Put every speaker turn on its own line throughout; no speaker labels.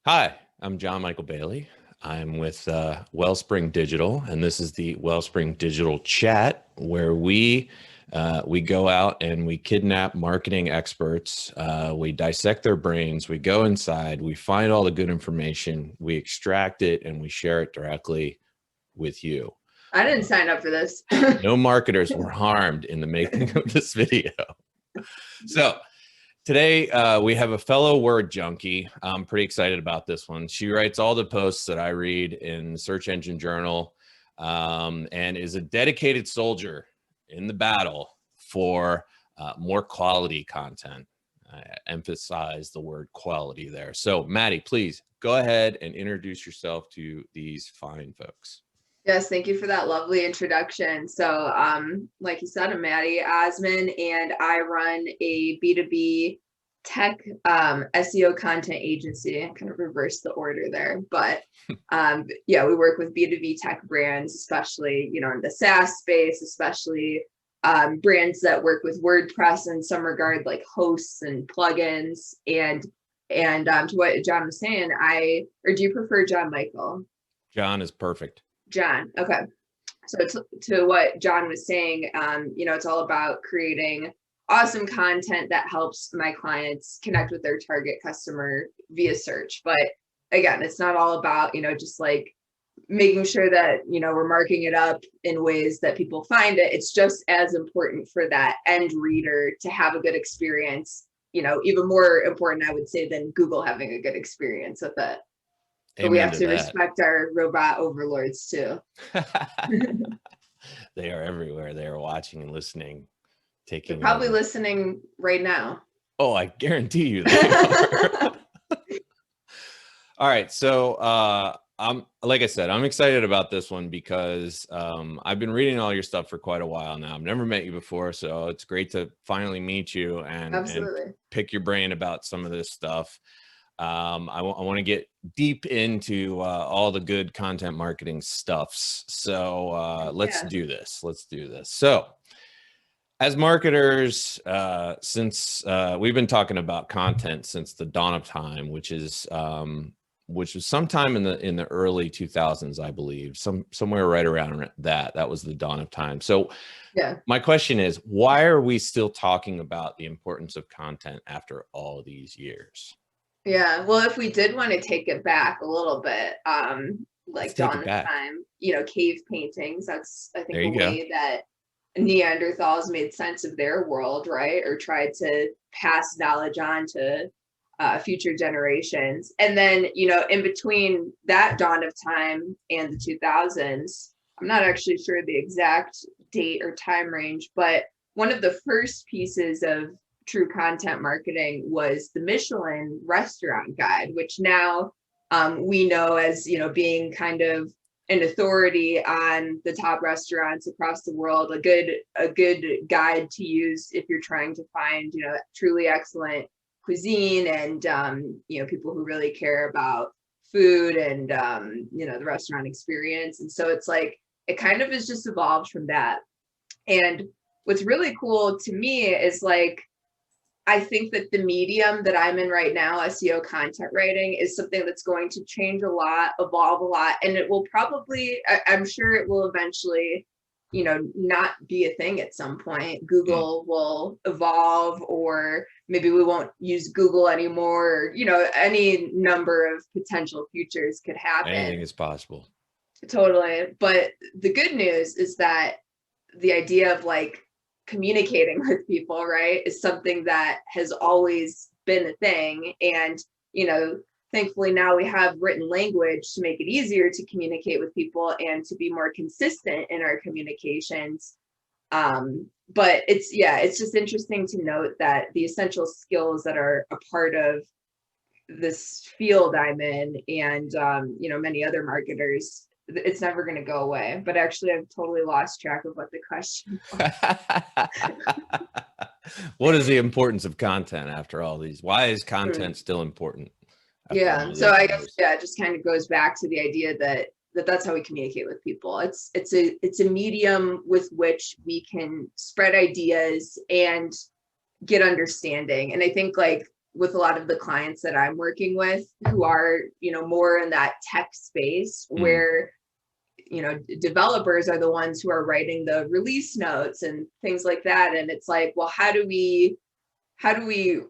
Hi, I'm John Michael Bailey. I'm with Wellspring Digital, and this is the Wellspring Digital Chat, where we go out and we kidnap marketing experts. We dissect their brains. We go inside. We find all the good information. We extract it, and we share it directly with you.
I didn't sign up for this.
No marketers were harmed in the making of this video. So today, we have a fellow word junkie. I'm pretty excited about this one. She writes all the posts that I read in the Search Engine Journal, and is a dedicated soldier in the battle for more quality content. I emphasize the word quality there. So, Maddie, please go ahead and introduce yourself to these fine folks.
Yes, thank you for that lovely introduction. So, like you said, I'm Maddy Osman, and I run a B2B tech SEO content agency. I kind of reversed the order there, but yeah, we work with B2B tech brands, especially in the SaaS space, especially brands that work with WordPress in some regard, like hosts and plugins. And to what John was saying, or do you prefer John Michael?
John is perfect.
John. Okay. So to what John was saying, it's all about creating awesome content that helps my clients connect with their target customer via search. But again, it's not all about, just like making sure that, we're marking it up in ways that people find it. It's just as important for that end reader to have a good experience, even more important, I would say, than Google having a good experience with it. But we have to respect our robot overlords too.
They are everywhere. They are watching and listening.
They're probably listening right now.
Oh, I guarantee you they are. All right. So like I said, I'm excited about this one because I've been reading all your stuff for quite a while now. I've never met you before, so it's great to finally meet you and pick your brain about some of this stuff. I want to get deep into all the good content marketing stuffs. So let's do this. Let's do this. So as marketers, since we've been talking about content since the dawn of time, which was sometime in the early 2000s, I believe, somewhere right around that was the dawn of time. So
yeah,
my question is, why are we still talking about the importance of content after all these years?
Yeah, well, if we did want to take it back a little bit, like dawn of time, cave paintings, that's, I think, a way that Neanderthals made sense of their world, right? Or tried to pass knowledge on to future generations. And then, in between that dawn of time and the 2000s, I'm not actually sure the exact date or time range, but one of the first pieces of true content marketing was the Michelin restaurant guide, which now we know as, being kind of an authority on the top restaurants across the world, a good guide to use if you're trying to find, truly excellent cuisine and, people who really care about food and, the restaurant experience. And so it's like, it kind of has just evolved from that. And what's really cool to me is like, I think that the medium that I'm in right now, SEO content writing, is something that's going to change a lot, evolve a lot, and it will probably, I'm sure it will eventually, not be a thing at some point. Google will evolve, or maybe we won't use Google anymore. Any number of potential futures could happen.
Anything is possible.
Totally. But the good news is that the idea of like communicating with people, right, is something that has always been a thing. And, thankfully now we have written language to make it easier to communicate with people and to be more consistent in our communications. But it's just interesting to note that the essential skills that are a part of this field I'm in and, many other marketers, it's never going to go away. But actually, I've totally lost track of what the question was.
What is the importance of content after all these? Why is content still important?
Yeah. So I guess, it just kind of goes back to the idea that that's how we communicate with people. It's a medium with which we can spread ideas and get understanding. And I think like with a lot of the clients that I'm working with who are, more in that tech space where, developers are the ones who are writing the release notes and things like that. And it's like, well, how do we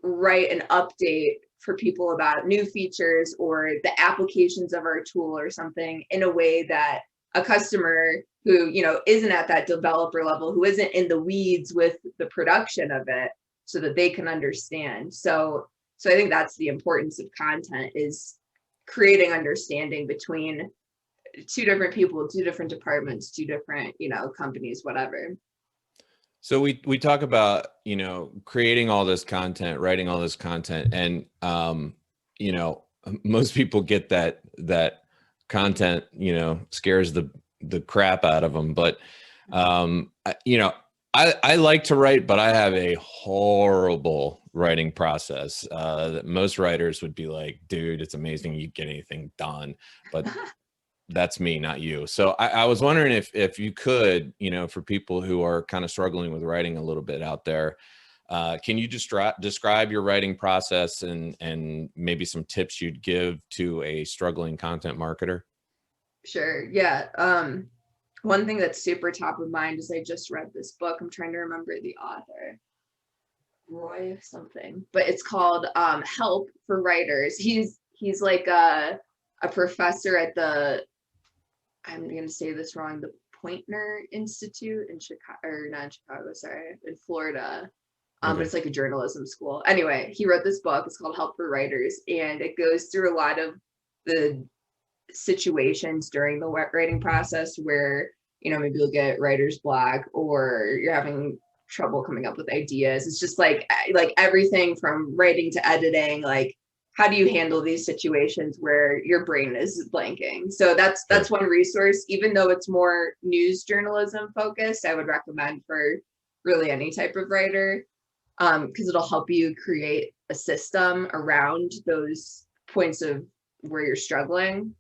write an update for people about new features or the applications of our tool or something in a way that a customer who, isn't at that developer level, who isn't in the weeds with the production of it, so that they can understand. So I think that's the importance of content, is creating understanding between two different people, two different departments, two different, companies, whatever.
So we talk about, creating all this content, writing all this content, and, most people get that content, scares the crap out of them. But, I like to write, but I have a horrible writing process that most writers would be like, dude, it's amazing you get anything done. But that's me, not you. So I was wondering if you could, for people who are kind of struggling with writing a little bit out there, can you describe your writing process and maybe some tips you'd give to a struggling content marketer?
Sure. Yeah. One thing that's super top of mind is I just read this book. I'm trying to remember the author, Roy something, but it's called Help for Writers. He's like a professor at the, I'm going to say this wrong, the Poynter Institute in Chicago, or not in Chicago, sorry, in Florida. But it's like a journalism school. Anyway, he wrote this book. It's called Help for Writers, and it goes through a lot of the situations during the writing process where, maybe you'll get writer's block or you're having trouble coming up with ideas. It's just like everything from writing to editing, like, how do you handle these situations where your brain is blanking? So that's one resource. Even though it's more news journalism focused, I would recommend for really any type of writer, because it'll help you create a system around those points of where you're struggling.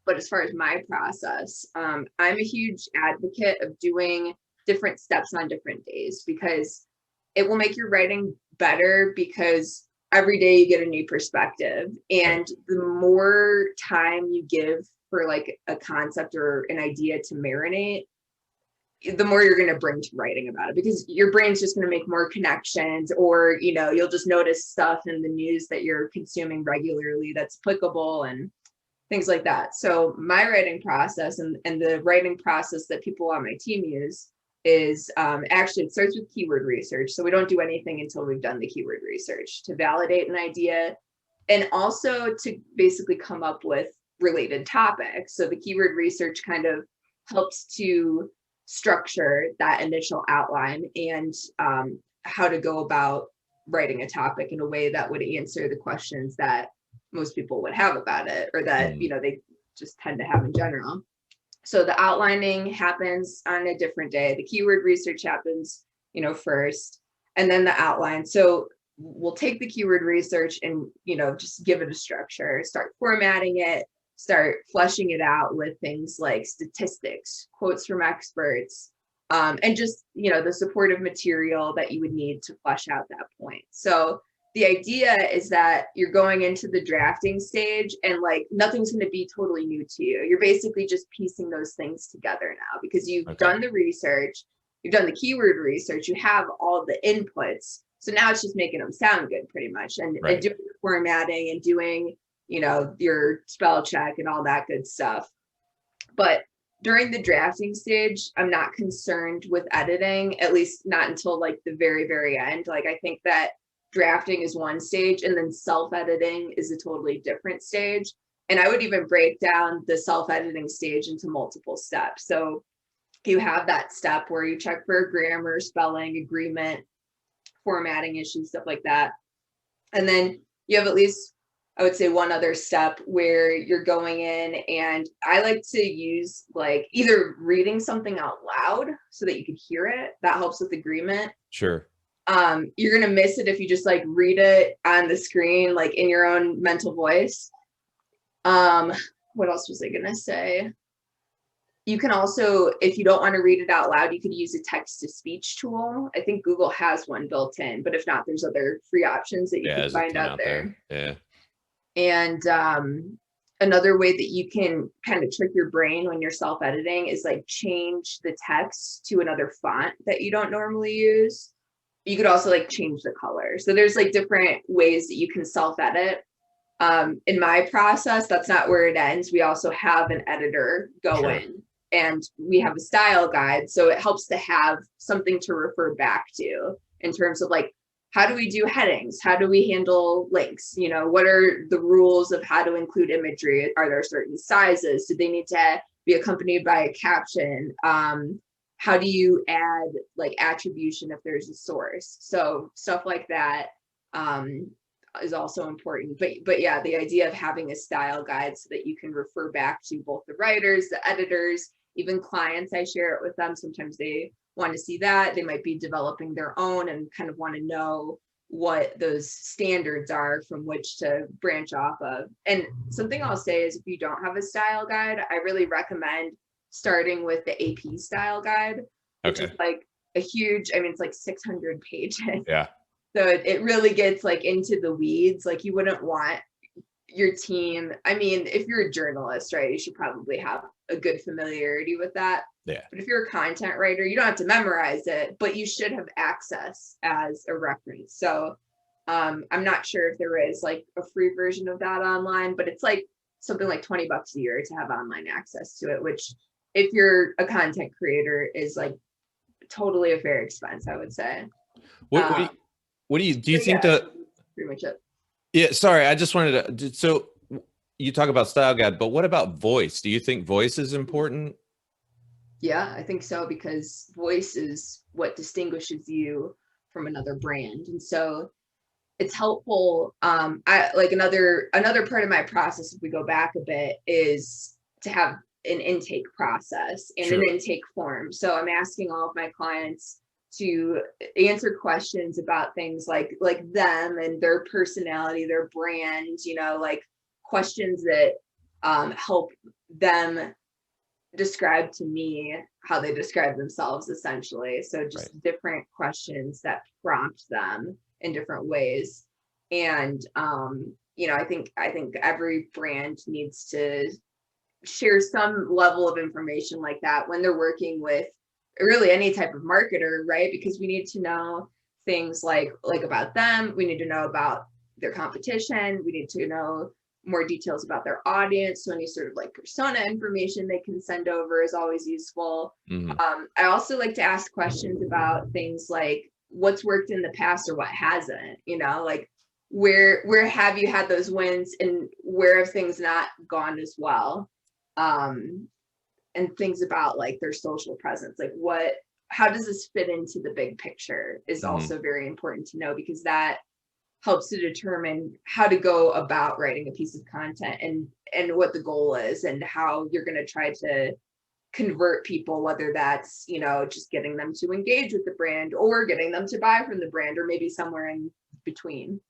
But as far as my process, I'm a huge advocate of doing different steps on different days, because it will make your writing better, because every day you get a new perspective. And the more time you give for like a concept or an idea to marinate, the more you're going to bring to writing about it, because your brain's just going to make more connections, or, you'll just notice stuff in the news that you're consuming regularly that's applicable and things like that. So my writing process and the writing process that people on my team use is actually, it starts with keyword research. So we don't do anything until we've done the keyword research to validate an idea, and also to basically come up with related topics. So the keyword research kind of helps to structure that initial outline and how to go about writing a topic in a way that would answer the questions that most people would have about it, or that, they just tend to have in general. So the outlining happens on a different day. The keyword research happens, first, and then the outline. So we'll take the keyword research and, just give it a structure, start formatting it, start fleshing it out with things like statistics, quotes from experts, and just, the supportive material that you would need to flesh out that point. So the idea is that you're going into the drafting stage and like nothing's going to be totally new to you. You're basically just piecing those things together now, because you've done the research, you've done the keyword research, you have all the inputs. So now it's just making them sound good pretty much, and doing the formatting and doing, your spell check and all that good stuff. But during the drafting stage, I'm not concerned with editing, at least not until like the very, very end. Like, I think that drafting is one stage, and then self-editing is a totally different stage. And I would even break down the self-editing stage into multiple steps. So you have that step where you check for grammar, spelling, agreement, formatting issues, stuff like that. And then you have at least, I would say, one other step where you're going in, and I like to use like either reading something out loud so that you can hear it. That helps with agreement.
Sure.
You're going to miss it if you just like read it on the screen, like in your own mental voice. What else was I going to say? You can also, if you don't want to read it out loud, you could use a text-to-speech tool. I think Google has one built in, but if not, there's other free options that you can find out there.
Yeah.
And another way that you can kind of trick your brain when you're self-editing is like change the text to another font that you don't normally use. You could also like change the color. So there's like different ways that you can self-edit. In my process, that's not where it ends. We also have an editor go in, and we have a style guide. So it helps to have something to refer back to in terms of like, how do we do headings? How do we handle links? You know, what are the rules of how to include imagery? Are there certain sizes? Do they need to be accompanied by a caption? How do you add like attribution if there's a source? So stuff like that is also important. But yeah, the idea of having a style guide so that you can refer back to both the writers, the editors, even clients. I share it with them. Sometimes they want to see that. They might be developing their own and kind of want to know what those standards are from which to branch off of. And something I'll say is, if you don't have a style guide, I really recommend starting with the AP style guide, which is like a huge, I mean, it's like 600 pages.
Yeah.
So it really gets like into the weeds. Like, you wouldn't want your team, I mean, if you're a journalist, right, you should probably have a good familiarity with that.
Yeah.
But if you're a content writer, you don't have to memorize it, but you should have access as a reference. So I'm not sure if there is like a free version of that online, but it's like something like $20 a year to have online access to it, which if you're a content creator is like totally a fair expense, I would say.
What do you think that
pretty much it.
Yeah, sorry, I just wanted to, so you talk about style guide, but what about voice? Do you think voice is important?
Yeah, I think so, because voice is what distinguishes you from another brand. And so it's helpful. I like another part of my process, if we go back a bit, is to have an intake process and an intake form. So I'm asking all of my clients to answer questions about things like them and their personality, their brand, you know, like questions that help them describe to me how they describe themselves, essentially. So just different questions that prompt them in different ways. And you know, I think every brand needs to share some level of information like that when they're working with really any type of marketer, right? Because we need to know things like about them. We need to know about their competition. We need to know more details about their audience. So any sort of like persona information they can send over is always useful. I also like to ask questions about things like what's worked in the past or what hasn't, you know, like where have you had those wins and where have things not gone as well? And things about like their social presence, like how does this fit into the big picture is also very important to know, because that helps to determine how to go about writing a piece of content and what the goal is and how you're going to try to convert people, whether that's, you know, just getting them to engage with the brand or getting them to buy from the brand, or maybe somewhere in between.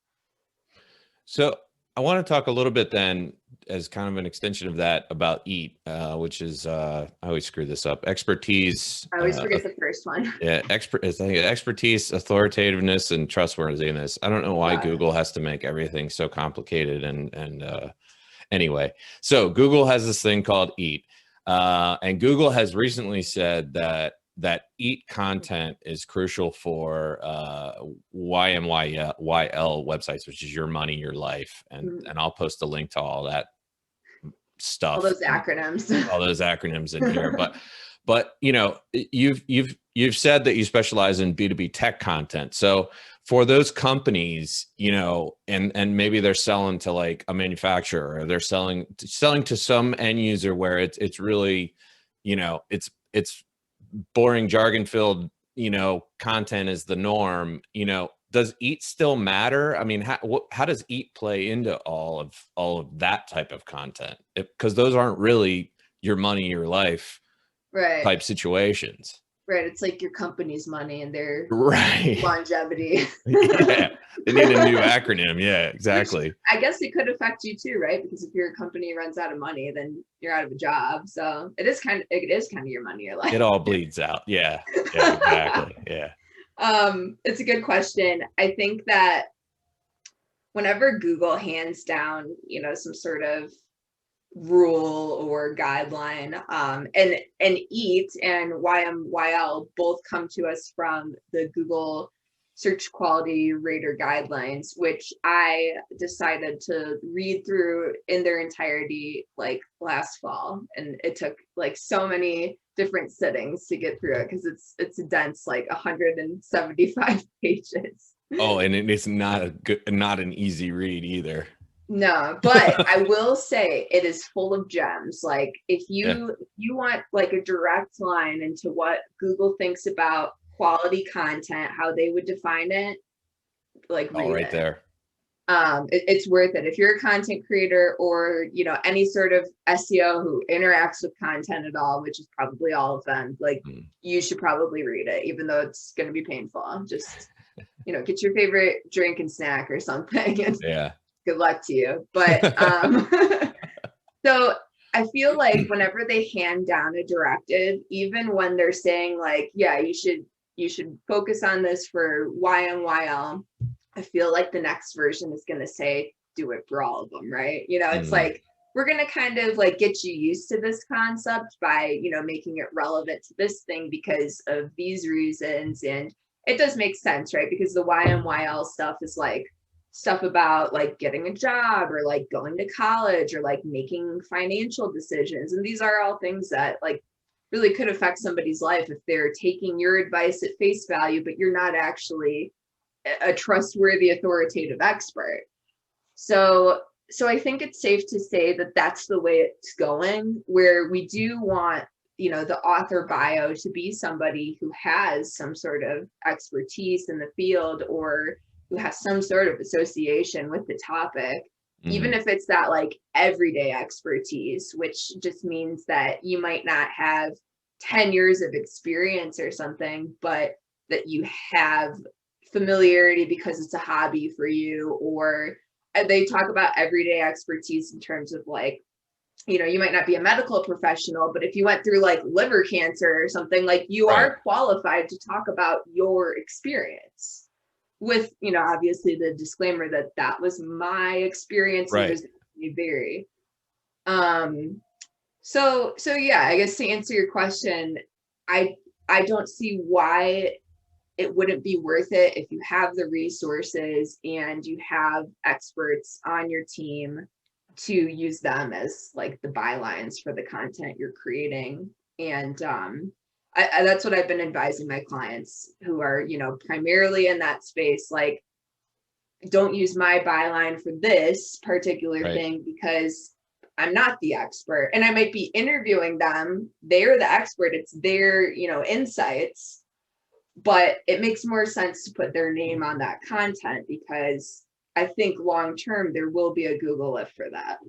So I want to talk a little bit then, as kind of an extension of that, about EAT, which is, I always screw this up, expertise.
I always forget the first one.
Yeah, expertise, authoritativeness, and trustworthiness. I don't know why Google has to make everything so complicated. And anyway, so Google has this thing called EAT. And Google has recently said that EAT content is crucial for YMYL websites, which is your money, your life. And I'll post a link to all that stuff.
All those acronyms
in here. But you know, you've said that you specialize in B2B tech content. So for those companies, you know, and maybe they're selling to like a manufacturer, or they're selling to some end user where it's really, you know, it's boring, jargon filled, you know, content is the norm. You know, does EAT still matter? I mean, how does EAT play into all of that type of content? Because those aren't really your money, your life type situations.
Right. It's like your company's money and their
longevity. They need a new acronym. Yeah, exactly.
Which I guess it could affect you too, right? Because if your company runs out of money, then you're out of a job. So it is kind of your money, your life.
It all bleeds out. Yeah. Yeah, exactly. Yeah.
It's a good question. I think that whenever Google hands down, some sort of rule or guideline, and EAT and YMYL both come to us from the Google Search Quality Rater Guidelines, which I decided to read through in their entirety like last fall, and it took like so many different sittings to get through it because it's dense, like 175 pages.
Oh, and it's not an easy read either.
No, but I will say it is full of gems. Like if you want like a direct line into what Google thinks about quality content, how they would define it, like read
right
it.
There.
It's worth it. If you're a content creator or, any sort of SEO who interacts with content at all, which is probably all of them, like you should probably read it, even though it's going to be painful. Just, get your favorite drink and snack or something. And good luck to you. But so I feel like whenever they hand down a directive, even when they're saying like, yeah, you should focus on this for YMYL, I feel like the next version is going to say, do it for all of them, right? It's like, we're going to kind of like get you used to this concept by, making it relevant to this thing because of these reasons. And it does make sense, right? Because the YMYL stuff is like stuff about like getting a job or like going to college or like making financial decisions. And these are all things that like really could affect somebody's life if they're taking your advice at face value, but you're not actually a trustworthy, authoritative expert. So I think it's safe to say that that's the way it's going, where we do want, the author bio to be somebody who has some sort of expertise in the field or who has some sort of association with the topic, even if it's that like everyday expertise, which just means that you might not have 10 years of experience or something, but that you have familiarity because it's a hobby for you. Or they talk about everyday expertise in terms of like, you might not be a medical professional, but if you went through like liver cancer or something, like you are qualified to talk about your experience with, obviously the disclaimer that that was my experience. Right. And may vary. So yeah, I guess to answer your question, I don't see why it wouldn't be worth it if you have the resources and you have experts on your team to use them as like the bylines for the content you're creating. And that's what I've been advising my clients who are, primarily in that space. Like, don't use my byline for this particular thing because I'm not the expert, and I might be interviewing them. They're the expert. It's their, insights. But it makes more sense to put their name on that content because I think long term there will be a Google lift for that.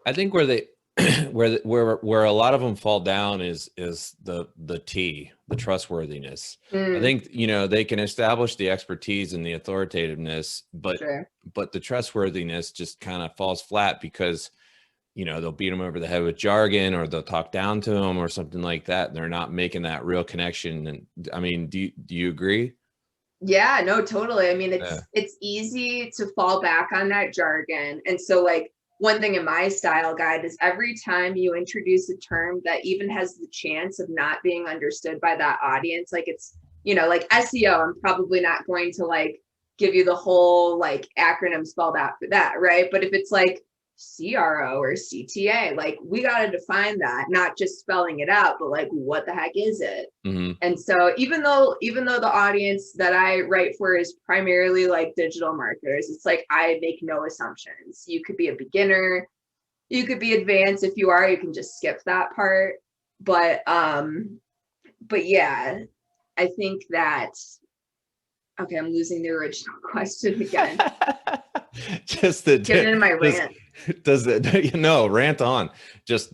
I think where a lot of them fall down is the trustworthiness. I think they can establish the expertise and the authoritativeness, but the trustworthiness just kind of falls flat because they'll beat them over the head with jargon, or they'll talk down to them or something like that. And they're not making that real connection. And I mean, do you agree?
Yeah, no, totally. I mean, it's easy to fall back on that jargon. And so like one thing in my style guide is every time you introduce a term that even has the chance of not being understood by that audience, like it's, like SEO, I'm probably not going to like give you the whole like acronym spelled out for that, right? But if it's like CRO or CTA, like we got to define that, not just spelling it out, but like what the heck is it? And so even though the audience that I write for is primarily like digital marketers, it's like I make no assumptions. You could be a beginner, you could be advanced. If you are, you can just skip that part. But yeah, I think that Okay, I'm losing the original question again.
Just the
get into my rant.
Does it rant on? Just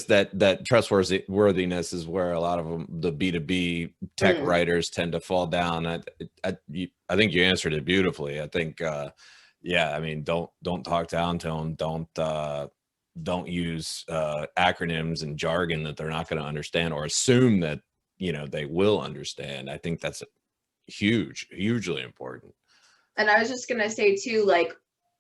that trustworthiness is where a lot of them, the B2B tech writers, tend to fall down. I think you answered it beautifully. I think yeah, I mean, don't talk down to them. Don't use acronyms and jargon that they're not going to understand, or assume that they will understand. I think that's hugely important.
And I was just gonna say too, like,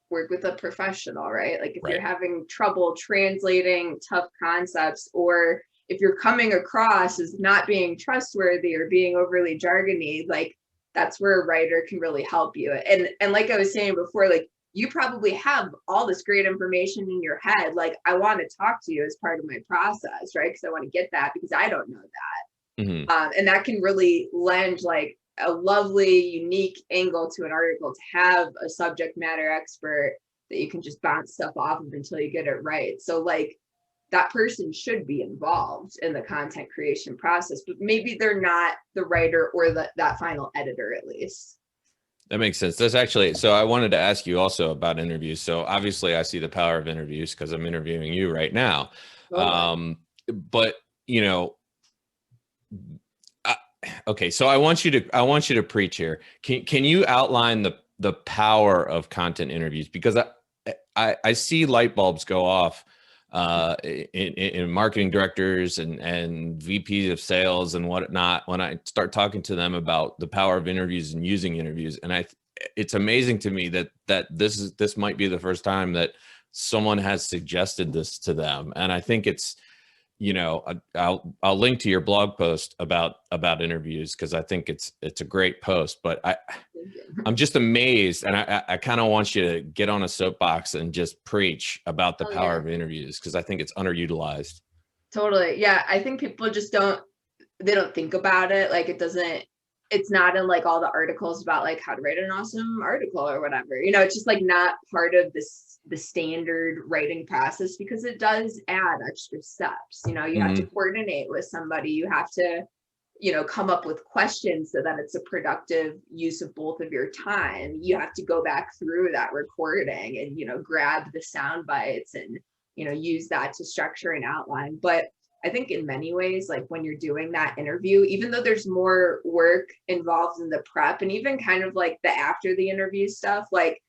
work with a professional, right? Like if you're having trouble translating tough concepts, or if you're coming across as not being trustworthy or being overly jargony, like that's where a writer can really help you. And like I was saying before, like you probably have all this great information in your head. Like I want to talk to you as part of my process, right? Because I want to get that, because I don't know that. And that can really lend like a lovely, unique angle to an article, to have a subject matter expert that you can just bounce stuff off of until you get it right. So like that person should be involved in the content creation process, but maybe they're not the writer or that final editor, at least.
That makes sense. That's actually, so I wanted to ask you also about interviews. So obviously I see the power of interviews because I'm interviewing you right now. But okay, so I want you to preach here. Can you outline the power of content interviews? Because I see light bulbs go off in marketing directors and VPs of sales and whatnot when I start talking to them about the power of interviews and using interviews. And it's amazing to me that this might be the first time that someone has suggested this to them. And I think it's, I'll link to your blog post about interviews, because I think it's a great post. But I'm just amazed, and I kind of want you to get on a soapbox and just preach about the power of interviews, because I think it's underutilized.
Totally. Yeah, I think people just don't think about it. Like it's not in like all the articles about like how to write an awesome article or whatever. It's just like not part of the standard writing process, because it does add extra steps. You have to coordinate with somebody. You have to, come up with questions so that it's a productive use of both of your time. You have to go back through that recording and, grab the sound bites and, use that to structure an outline. But I think in many ways, like when you're doing that interview, even though there's more work involved in the prep and even kind of like the after the interview stuff, like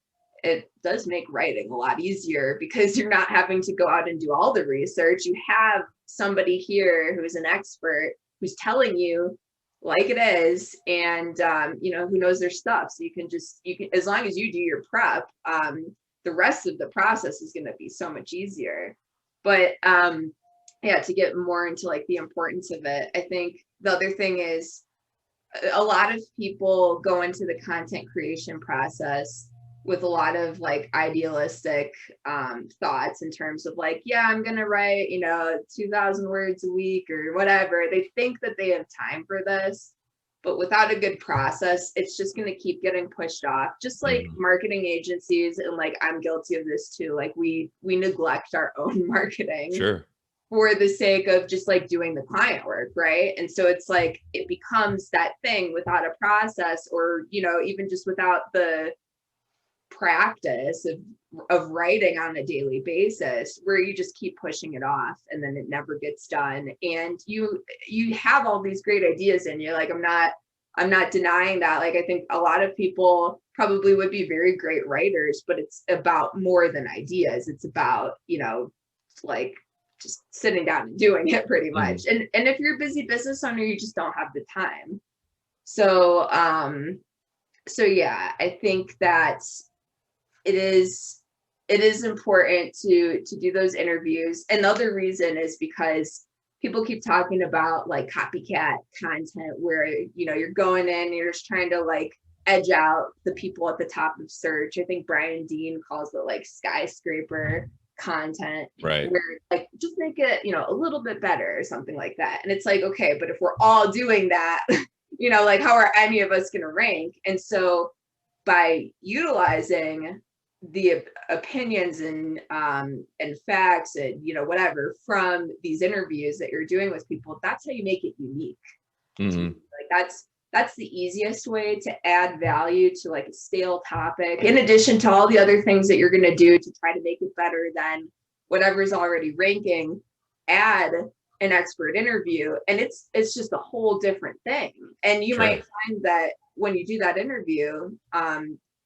it does make writing a lot easier, because you're not having to go out and do all the research. You have somebody here who's an expert who's telling you like it is, and who knows their stuff. So you can as long as you do your prep, the rest of the process is going to be so much easier. But to get more into like the importance of it, I think the other thing is a lot of people go into the content creation process with a lot of like idealistic thoughts in terms of like, yeah, I'm going to write, 2,000 words a week or whatever. They think that they have time for this, but without a good process, it's just going to keep getting pushed off. Just like marketing agencies, and like I'm guilty of this too. Like we neglect our own marketing.
Sure.
For the sake of just like doing the client work, right? And so it's like it becomes that thing without a process, or even just without the practice of writing on a daily basis, where you just keep pushing it off and then it never gets done. And you have all these great ideas and you're like, I'm not denying that. Like I think a lot of people probably would be very great writers, but it's about more than ideas. It's about like just sitting down and doing it pretty much. And if you're a busy business owner, you just don't have the time. So yeah, I think that it is important to do those interviews. Another reason is because people keep talking about like copycat content, where you're going in, you're just trying to like edge out the people at the top of search. I think Brian Dean calls it like skyscraper content,
right?
Where like just make it a little bit better or something like that. And it's like, okay, but if we're all doing that, like how are any of us going to rank? And so by utilizing the opinions and facts and whatever from these interviews that you're doing with people, that's how you make it unique. Like that's the easiest way to add value to like a stale topic, in addition to all the other things that you're going to do to try to make it better than whatever's already ranking. Add an expert interview, and it's just a whole different thing. And you might find that when you do that interview,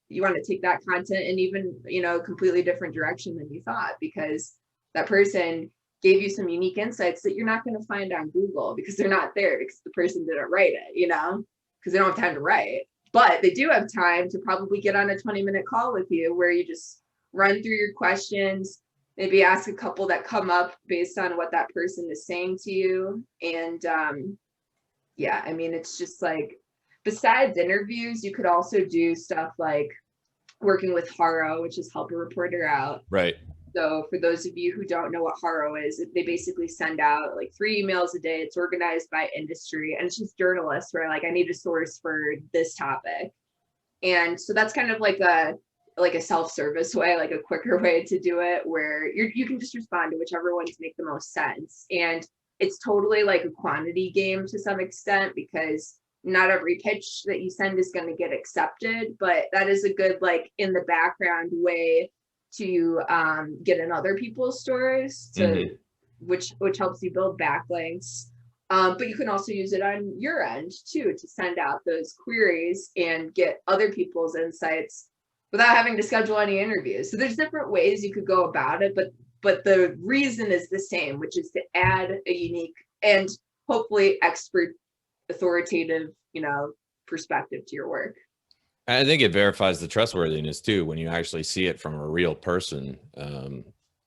you want to take that content in even, you know, completely different direction than you thought, because that person gave you some unique insights that you're not going to find on Google, because they're not there, because the person didn't write it, you know, because they don't have time to write. But they do have time to probably get on a 20-minute call with you where you just run through your questions, maybe ask a couple that come up based on what that person is saying to you. And yeah, I mean, it's just like, besides interviews, you could also do stuff like working with Haro, which is Help a Reporter Out.
Right.
So for those of you who don't know what Haro is, they basically send out like 3 emails a day. It's organized by industry, and it's just journalists who are like, I need a source for this topic. And so that's kind of like a self-service way, like a quicker way to do it, where you can just respond to whichever ones make the most sense. And it's totally like a quantity game to some extent, because not every pitch that you send is going to get accepted, but that is a good, like, in the background way to get in other people's stories, to which helps you build backlinks. But you can also use it on your end too, to send out those queries and get other people's insights without having to schedule any interviews. So there's different ways you could go about it, but the reason is the same, which is to add a unique and hopefully expert, authoritative, you know, perspective to your work.
I think it verifies the trustworthiness too, when you actually see it from a real person.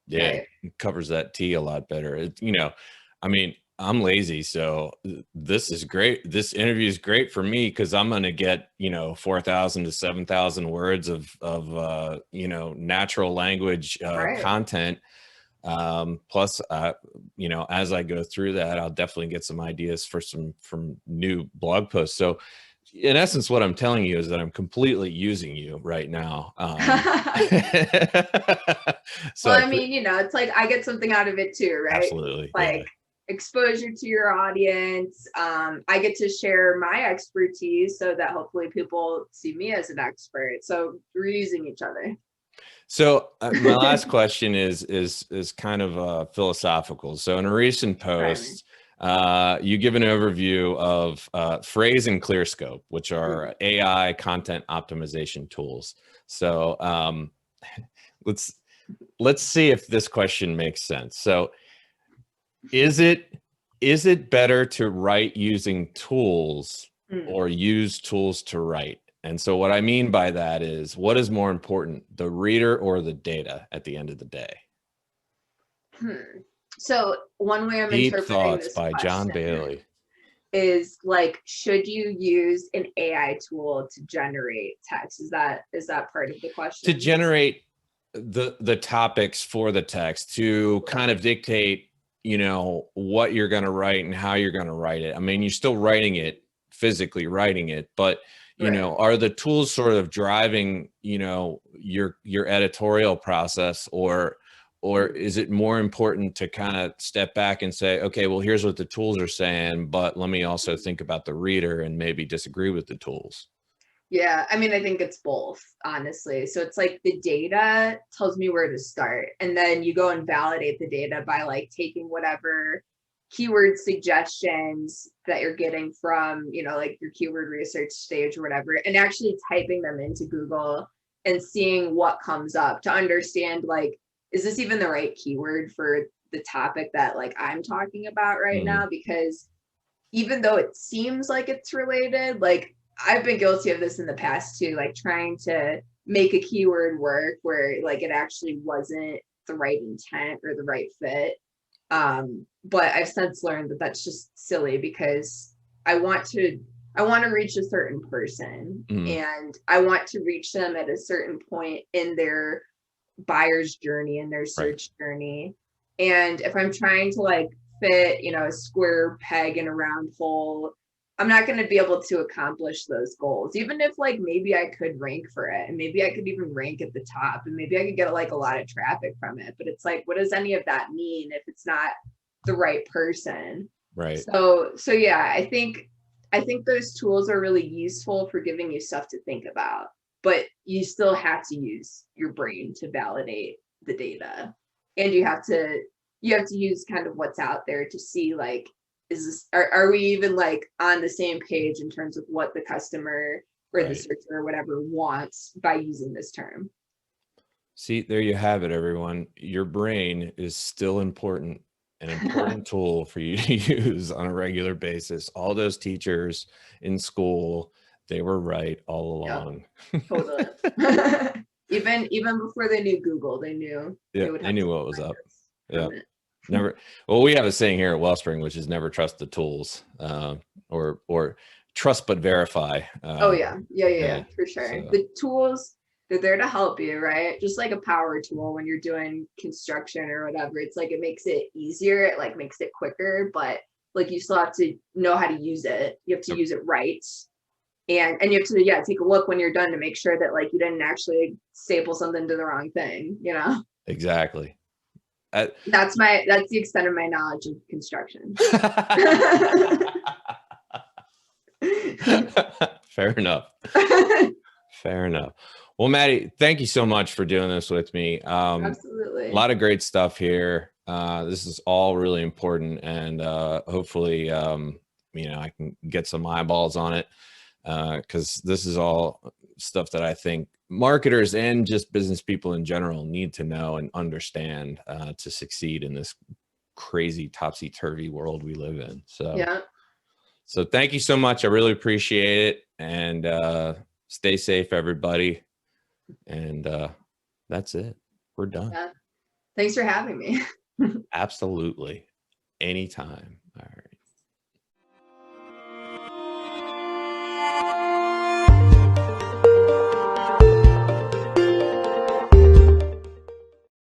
It covers that T a lot better. You know, I mean, I'm lazy, so this is great. This interview is great for me because I'm going to get, you know, 4,000 to 7,000 words of you know, natural language content. Plus, you know, as I go through that, I'll definitely get some ideas for from new blog posts. So in essence, what I'm telling you is that I'm completely using you right now. So
well, I mean, you know, it's like I get something out of it too, right?
Absolutely.
Like exposure to your audience. I get to share my expertise so that hopefully people see me as an expert. So we're using each other.
So my last question is kind of philosophical. So in a recent post, you give an overview of Phrase and ClearScope, which are AI content optimization tools. So let's see if this question makes sense. So is it better to write using tools or use tools to write? And so what I mean by that is, what is more important, the reader or the data at the end of the day?
So one way I'm
Deep
interpreting
Thoughts
this
by John Bailey
is like, should you use an AI tool to generate text? Is that part of the question?
To generate the topics for the text, to kind of dictate, you know, what you're going to write and how you're going to write it. I mean, you're still writing it, physically writing it, but you know, are the tools sort of driving, you know, your editorial process, or is it more important to kind of step back and say, okay, well, here's what the tools are saying, but let me also think about the reader and maybe disagree with the tools?
Yeah, I mean, I think it's both, honestly. So it's like the data tells me where to start, and then you go and validate the data by like taking whatever keyword suggestions that you're getting from, you know, like your keyword research stage or whatever, and actually typing them into Google and seeing what comes up to understand, like, is this even the right keyword for the topic that like I'm talking about right now? Because even though it seems like it's related, like I've been guilty of this in the past too, like trying to make a keyword work where like it actually wasn't the right intent or the right fit. But I've since learned that that's just silly, because I want to reach a certain person, and I want to reach them at a certain point in their buyer's journey, in their search journey. And if I'm trying to like fit, you know, a square peg in a round hole, I'm not going to be able to accomplish those goals, even if like maybe I could rank for it, and maybe I could even rank at the top, and maybe I could get like a lot of traffic from it. But it's like, what does any of that mean if it's not the right person?
Right.
So yeah, I think I think those tools are really useful for giving you stuff to think about, but you still have to use your brain to validate the data. And you have to use kind of what's out there to see, like, is this, are we even like on the same page in terms of what the customer or the searcher or whatever wants by using this term?
See, there you have it, everyone. Your brain is still important, an important tool for you to use on a regular basis. All those teachers in school, they were right all along.
Yep, totally. even before they knew Google, they knew.
Yeah, they knew what was up. Yeah. Never. Well, we have a saying here at Wellspring, which is never trust the tools, or trust but verify.
Oh yeah, for sure. So. The tools, they're there to help you, right? Just like a power tool when you're doing construction or whatever. It's like it makes it easier, it like makes it quicker, but like you still have to know how to use it. You have to use it right. And you have to take a look when you're done to make sure that like you didn't actually staple something to the wrong thing, you know?
Exactly.
That's the extent of my knowledge of construction.
Fair enough. Fair enough. Well, Maddie, thank you so much for doing this with me.
Absolutely.
A lot of great stuff here. This is all really important, and hopefully, you know, I can get some eyeballs on it, because this is all stuff that I think marketers and just business people in general need to know and understand to succeed in this crazy topsy-turvy world we live in. So yeah. So thank you so much. I really appreciate it. And stay safe, everybody. And that's it. We're done.
Yeah. Thanks for having me.
Absolutely. Anytime. All right.